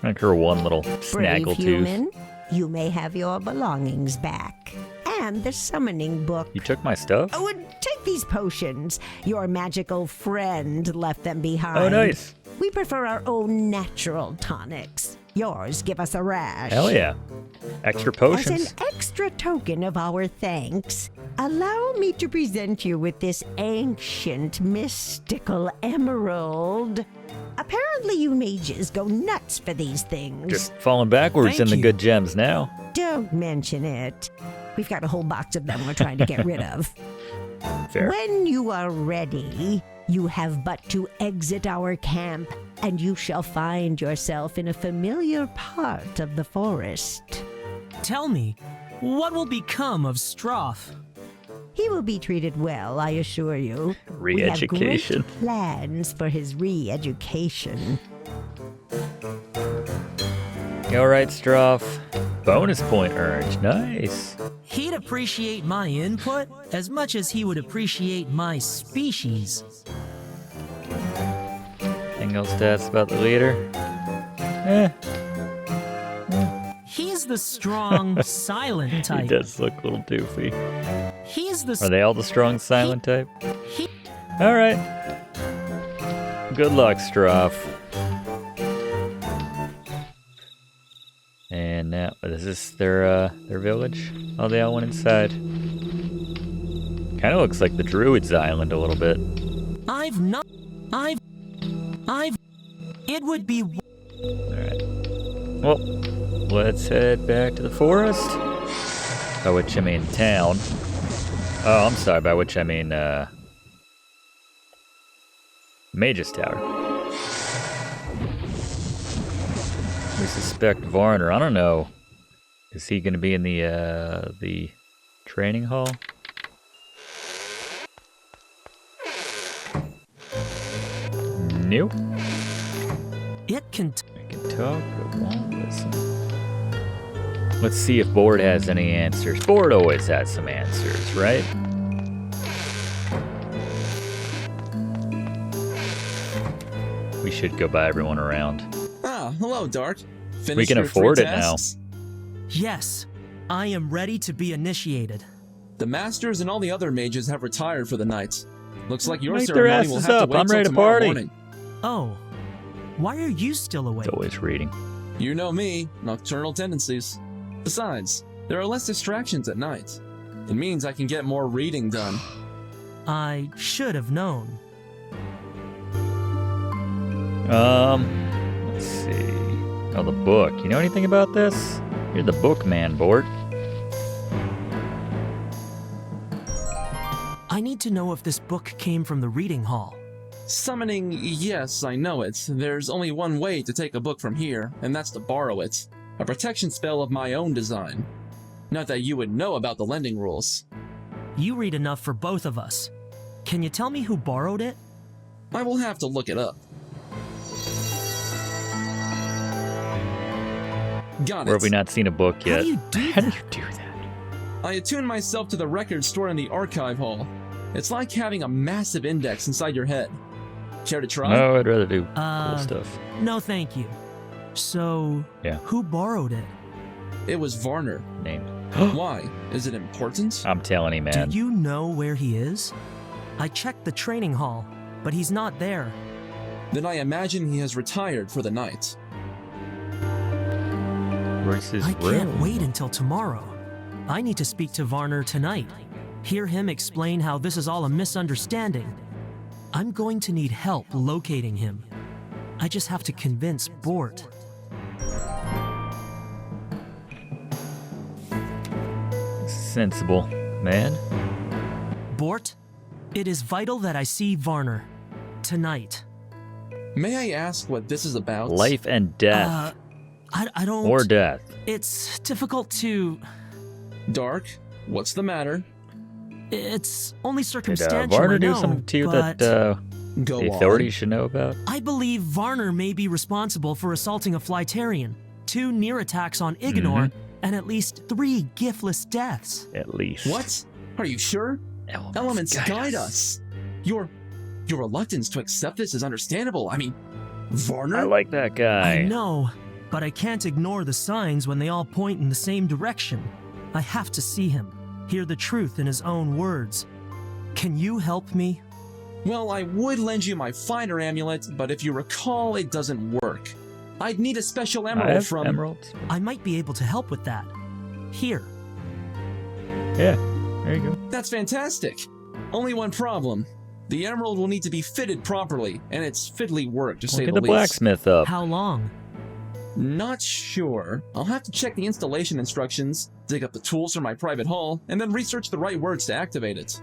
Like her one little Brave snaggletooth. human, you may have your belongings back. And the summoning book. You took my stuff? Oh, and take these potions. Your magical friend left them behind. Oh, nice. We prefer our own natural tonics. Yours give us a rash. Hell yeah. Extra potions. As an extra token of our thanks, allow me to present you with this ancient mystical emerald. Apparently you mages go nuts for these things. Just falling backwards Thank in the you. good gems now. Don't mention it. We've got a whole box of them we're trying to get rid of. Fair. When you are ready, you have but to exit our camp, and you shall find yourself in a familiar part of the forest. Tell me, what will become of Stroff? He will be treated well, I assure you. Re-education. We have great plans for his re-education. Alright, Stroff. Bonus point earned. Nice. He'd appreciate my input as much as he would appreciate my species. Anything else to ask about the leader? He's the strong, silent He type. does look a little doofy. He's the Are they all the strong, silent type? Alright. Good luck, Stroff. And now, is this their village? Oh, they all went inside. Kind of looks like the Druid's Island a little bit. It would be. Alright. Well, let's head back to the forest. By which I mean town. Oh, I'm sorry, by which I mean, Mage's Tower. We suspect Varner. I don't know. Is he going to be in the training hall? Nope. I can talk, but won't listen. Let's see if Board has any answers. Board always has some answers, right? We should go by everyone around. Ah, hello, Dark. We can afford it now. Yes, I am ready to be initiated. The masters and all the other mages have retired for the night. Looks like your Light their ceremony will asses have up. to wait I'm till ready to tomorrow party. morning. Oh, why are you still awake? It's always reading. You know me, nocturnal tendencies. Besides, there are less distractions at night. It means I can get more reading done. I should have known. Let's see. Oh, the book. You know anything about this? You're the book man, Board. I need to know if this book came from the reading hall. Summoning, yes, I know it. There's only one way to take a book from here, and that's to borrow it. A protection spell of my own design. Not that you would know about the lending rules. You read enough for both of us. Can you tell me who borrowed it? I will have to look it up. Got it. Or have we not seen a book yet? How do you do How do that? you do that? I attune myself to the record stored in the archive hall. It's like having a massive index inside your head. Care to try? No, I'd rather do cool stuff. No, thank you. So, Yeah. who borrowed it? It was Varner. Name. Why? Is it important? I'm telling you, man. Do you know where he is? I checked the training hall, but he's not there. Then I imagine he has retired for the night. Where's his I can't room? wait until tomorrow. I need to speak to Varner tonight. Hear him explain how this is all a misunderstanding. I'm going to need help locating him. I just have to convince Bort. Sensible, man. Bort, it is vital that I see Varner. Tonight. May I ask what this is about? Life and death. I don't... Or death. It's difficult to... Dark, what's the matter? It's only Did circumstantial, Varner I do know, something to you but that Go the on. authorities should know about? I believe Varner may be responsible for assaulting a Flytarian, 2 near attacks on Ignore, and at least 3 giftless deaths. At least. What? Are you sure? Elements guide us. Your reluctance to accept this is understandable. I mean, Varner? I like that guy. I know, but I can't ignore the signs when they all point in the same direction. I have to see him, hear the truth in his own words. Can you help me? Well, I would lend you my finder amulet, but if you recall, it doesn't work. I'd need a special I emerald have from... emeralds. I might be able to help with that. Here. Yeah, there you go. That's fantastic. Only one problem. The emerald will need to be fitted properly, and it's fiddly work, to say Get the the least. blacksmith up. How long? Not sure. I'll have to check the installation instructions, dig up the tools from my private hall, and then research the right words to activate it.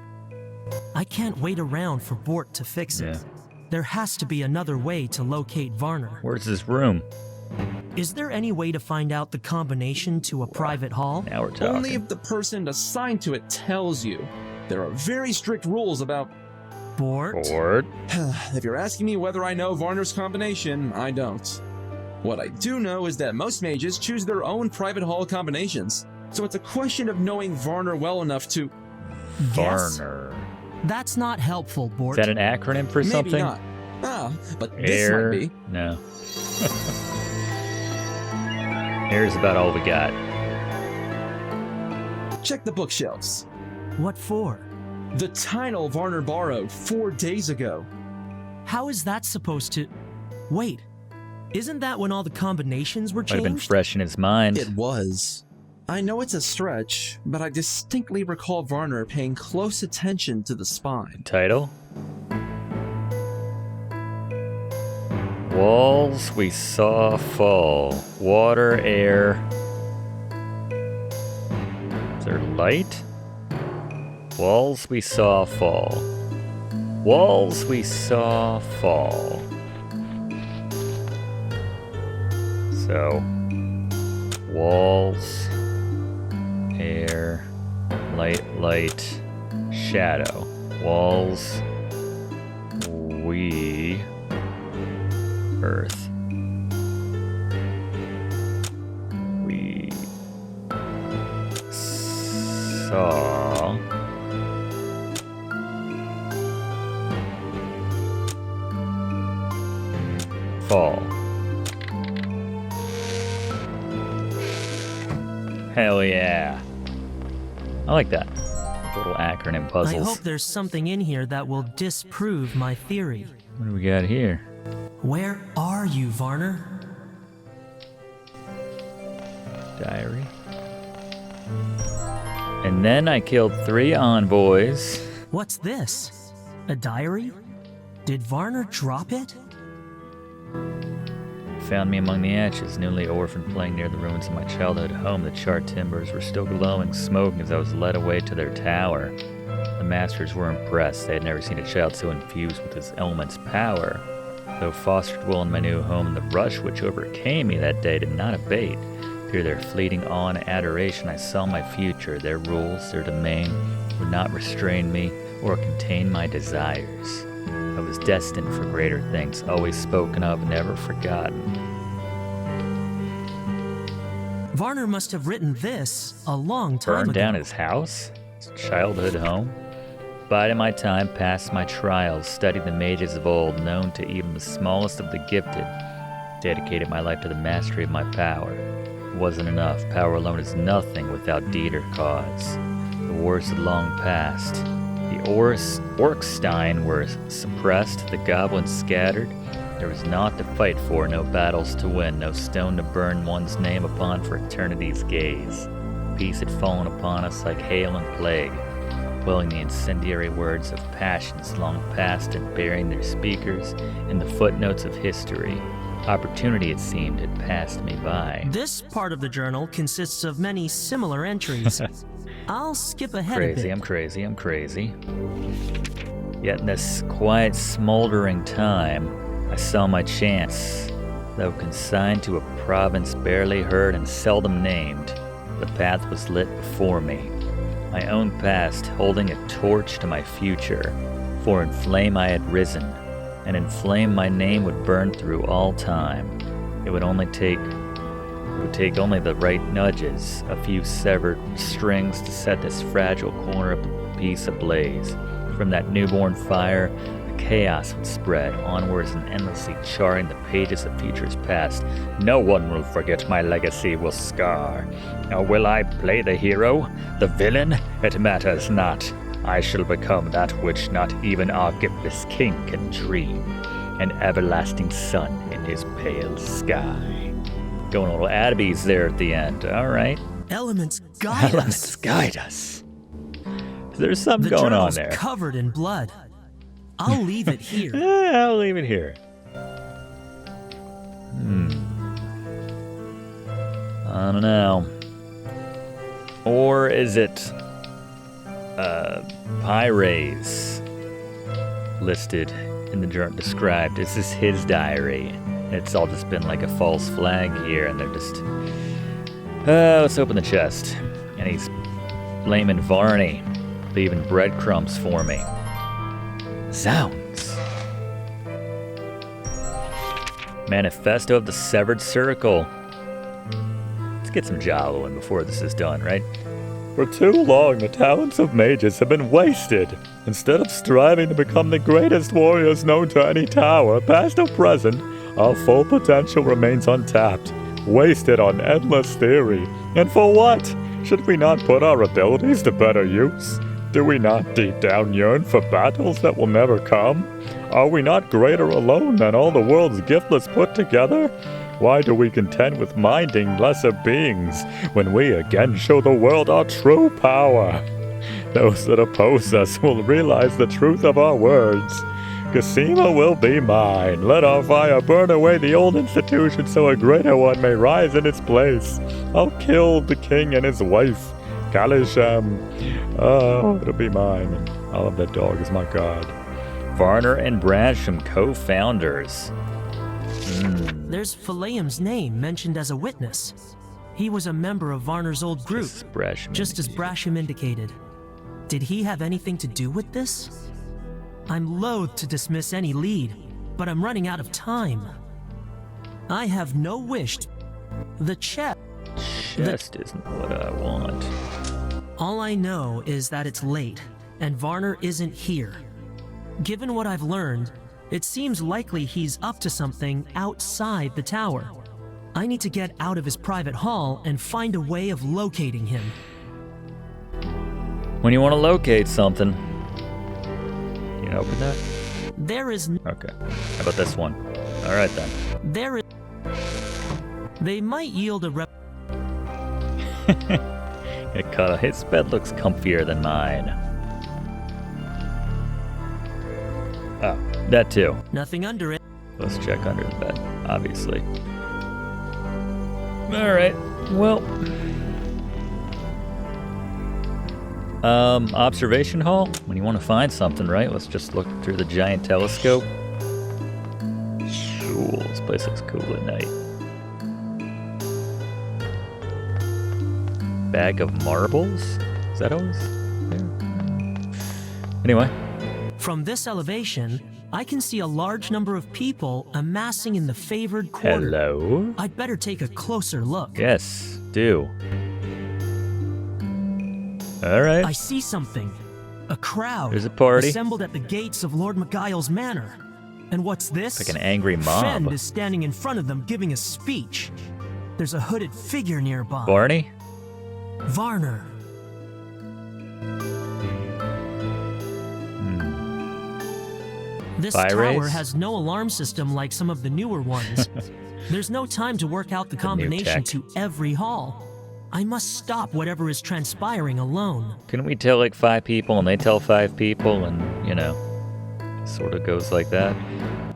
I can't wait around for Bort to fix it. Yeah. There has to be another way to locate Varner. Where's his room? Is there any way to find out the combination to a private hall? Now we're talking. Only if the person assigned to it tells you. There are very strict rules about... Bort? Board. If you're asking me whether I know Varner's combination, I don't. What I do know is that most mages choose their own private hall combinations, so it's a question of knowing Varner well enough to... Guess? Varner. That's not helpful, Bort. Is that an acronym for Maybe something? not. Ah, but this Air? might be. No. Here's about all we got. Check the bookshelves. What for? The title Varner borrowed 4 days ago. How is that supposed to... Wait, isn't that when all the combinations were Might have been changed? fresh in his mind. It was. I know it's a stretch, but I distinctly recall Varner paying close attention to the spine. Title? Walls we saw fall. Water, air. Is there light? Walls we saw fall. Walls we saw fall. So, walls, air, light, shadow. Walls, we, earth. We saw fall. Hell yeah. I like that. Little acronym I puzzles. hope there's something in here that will disprove my theory. What do we got here? Where are you, Varner? Diary. And then I killed 3 envoys. What's this? A diary? Did Varner drop it? Found me among the ashes, newly orphaned, playing near the ruins of my childhood home. The charred timbers were still glowing, smoking as I was led away to their tower. The masters were impressed. They had never seen a child so infused with his element's power. Though fostered well in my new home, the rush which overcame me that day did not abate. Through their fleeting awe and adoration, I saw my future. Their rules, their domain, would not restrain me or contain my desires. I was destined for greater things, always spoken of, never forgotten. Varner must have written this a long time Burned ago. down his house? His childhood home? Bided my time, passed my trials, studied the mages of old, known to even the smallest of the gifted. Dedicated my life to the mastery of my power. It wasn't enough. Power alone is nothing without deed or cause. The wars had long passed. The Orkstein were suppressed, the goblins scattered. There was naught to fight for, no battles to win, no stone to burn one's name upon for eternity's gaze. Peace had fallen upon us like hail and plague, quelling the incendiary words of passions long past and burying their speakers in the footnotes of history. Opportunity, it seemed, had passed me by. This part of the journal consists of many similar entries. I'll skip ahead a bit. I'm crazy. Yet in this quiet, smoldering time, I saw my chance. Though consigned to a province barely heard and seldom named, the path was lit before me. My own past holding a torch to my future, for in flame I had risen, and in flame my name would burn through all time. It would take only the right nudges, a few severed strings to set this fragile corner of the piece ablaze. From that newborn fire, a chaos would spread, onwards and endlessly charring the pages of futures past. No one will forget my legacy will scar. Now will I play the hero, the villain? It matters not. I shall become that which not even our giftless king can dream. An everlasting sun in his pale sky. Going a little Adbies there at the end. All right. Elements guide us. Elements guide us. There's something The going on journal's there. covered in blood. I'll leave it here. I'll leave it here. I don't know. Or is it Pyres listed in the journal described? Is this his diary? It's all just been like a false flag here, and they're just... let's open the chest. And he's blaming Varney, leaving breadcrumbs for me. Zounds. Manifesto of the Severed Circle. Let's get some Jalo before this is done, right? For too long, the talents of mages have been wasted. Instead of striving to become the greatest warriors known to any tower, past or present, our full potential remains untapped, wasted on endless theory. And for what? Should we not put our abilities to better use? Do we not deep down yearn for battles that will never come? Are we not greater alone than all the world's giftless put together? Why do we contend with minding lesser beings when we again show the world our true power? Those that oppose us will realize the truth of our words. Casima will be mine. Let our fire burn away the old institution so a greater one may rise in its place. I'll kill the king and his wife, Kalisham. Oh, it'll be mine. And I'll have that dog as my god. Varner and Brasham, co-founders. There's Phileum's name mentioned as a witness. He was a member of Varner's old group, just as Brasham indicated. Did he have anything to do with this? I'm loath to dismiss any lead, but I'm running out of time. I have no wish. The chest isn't what I want. All I know is that it's late, and Varner isn't here. Given what I've learned, it seems likely he's up to something outside the tower. I need to get out of his private hall and find a way of locating him. When you want to locate something, you can open that? There is... Okay. How about this one? Alright then. There is... They might yield a His bed looks comfier than mine. Oh, that too. Nothing under it. Let's check under the bed, obviously. Alright, well... observation hall? When you want to find something, right? Let's just look through the giant telescope. Cool, this place looks cool at night. Bag of marbles? Is that always there? Anyway. From this elevation, I can see a large number of people amassing in the favored corner. Hello? I'd better take a closer look. Yes, do. Alright. I see something. A crowd. There's a party. Assembled at the gates of Lord Miguel's manor. And what's this? Like an angry mob. Fend is standing in front of them giving a speech. There's a hooded figure nearby. Barney? Varner. This tower has no alarm system like some of the newer ones. There's no time to work out the combination to every hall. I must stop whatever is transpiring alone. Couldn't we tell like 5 people and they tell 5 people and, you know, sort of goes like that?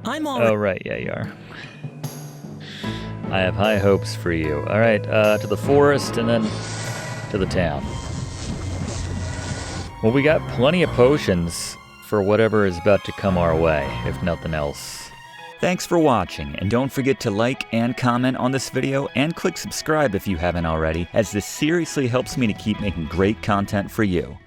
I'm already... Oh, right, yeah, you are. I have high hopes for you. All right, to the forest and then to the town. Well, we got plenty of potions for whatever is about to come our way, if nothing else. Thanks for watching, and don't forget to like and comment on this video and click subscribe if you haven't already, as this seriously helps me to keep making great content for you.